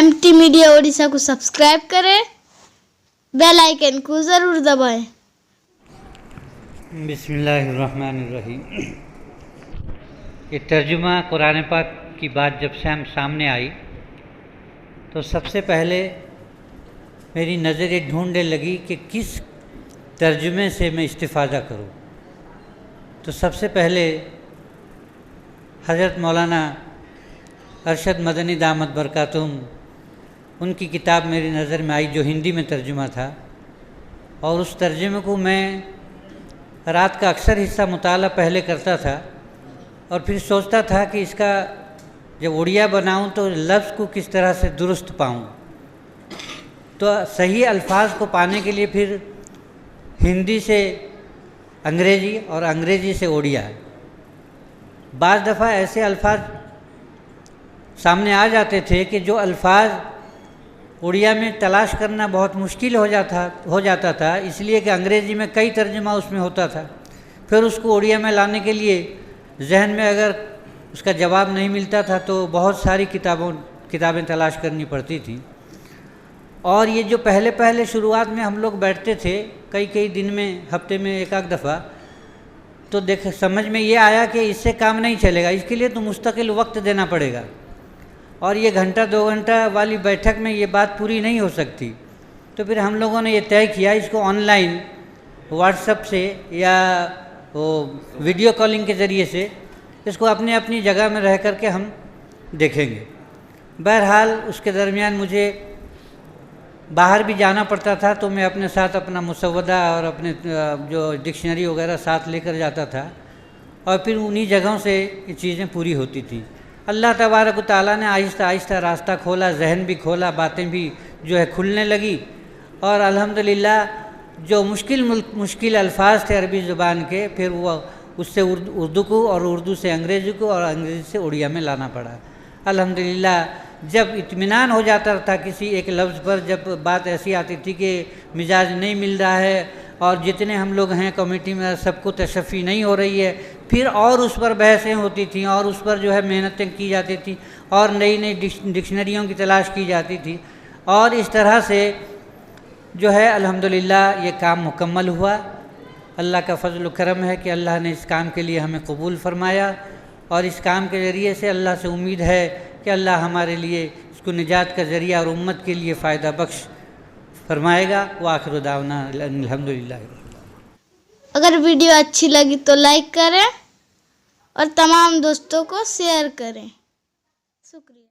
MT media Odisha को subscribe करें, bell icon को ज़रूर दबाएं। बिस्मिल्लाहिर्रहमानिर्रहीम। ये तर्जुमा कुरान पाक की बात जब से हम सामने आई तो सबसे पहले मेरी नज़र ये ढूंढने लगी कि किस तर्जुमे से मैं इस्तिफ़ादा करूं। तो सबसे पहले हज़रत मौलाना अरशद मदनी दामत बरकातुहुम उनकी किताब मेरी नज़र में आई जो हिंदी में तर्जुमा था, और उस तर्जुमे को मैं रात का अक्सर हिस्सा मुताला पहले करता था और फिर सोचता था कि इसका जब उड़िया बनाऊं तो लफ्ज़ को किस तरह से दुरुस्त पाऊं। तो सही अल्फाज को पाने के लिए फिर हिंदी से अंग्रेज़ी और अंग्रेज़ी से उड़िया, बाज़ दफ़ा ऐसे अल्फाज सामने आ जाते थे कि जो अल्फाज उड़िया में तलाश करना बहुत मुश्किल हो जाता था, इसलिए कि अंग्रेज़ी में कई तर्जुमा उसमें होता था। फिर उसको उड़िया में लाने के लिए जहन में अगर उसका जवाब नहीं मिलता था तो बहुत सारी किताबें तलाश करनी पड़ती थी। और ये जो पहले शुरुआत में हम लोग बैठते थे कई दिन में, हफ्ते में एक दफ़ा, तो समझ में ये आया कि इससे काम नहीं चलेगा, इसके लिए तो मुस्तकिल वक्त देना पड़ेगा और ये घंटा 2 घंटा वाली बैठक में ये बात पूरी नहीं हो सकती। तो फिर हम लोगों ने ये तय किया इसको ऑनलाइन व्हाट्सएप से या वो वीडियो कॉलिंग के ज़रिए से इसको अपनी जगह में रह कर के हम देखेंगे। बहरहाल उसके दरमियान मुझे बाहर भी जाना पड़ता था, तो मैं अपने साथ अपना मुसव्वदा और अपने जो डिक्शनरी वगैरह साथ लेकर जाता था और फिर उन्हीं जगहों से ये चीज़ें पूरी होती थी। अल्लाह तबारक व तआला ने आहिस्ता आहिस्ता रास्ता खोला, जहन भी खोला, बातें भी जो है खुलने लगी और अल्हम्दुलिल्लाह जो मुश्किल अल्फाज थे अरबी ज़ुबान के, फिर वो उससे उर्दू को और उर्दू से अंग्रेज़ी को और अंग्रेज़ी से उड़िया में लाना पड़ा। अल्हम्दुलिल्लाह जब इत्मीनान हो जाता था किसी एक लफ्ज़ पर, जब बात ऐसी आती थी कि मिजाज नहीं मिल रहा है और जितने हम लोग हैं कमेटी में सबको तशफ़ी नहीं हो रही है, फिर और उस पर बहसें होती थीं और उस पर जो है मेहनतें की जाती थी और नई डिक्शनरियों की तलाश की जाती थी और इस तरह से जो है अल्हम्दुलिल्लाह ये काम मुकम्मल हुआ। अल्लाह का फ़ज़ल व करम है कि अल्लाह ने इस काम के लिए हमें कबूल फरमाया और इस काम के ज़रिए से अल्लाह से उम्मीद है कि अल्लाह हमारे लिए इसको निजात का ज़रिया और उम्मत के लिए फ़ायदा बख्श फरमाएगा। व आखिर दावना अल्हम्दुलिल्लाह। अगर वीडियो अच्छी लगी तो लाइक करें और तमाम दोस्तों को शेयर करें। शुक्रिया।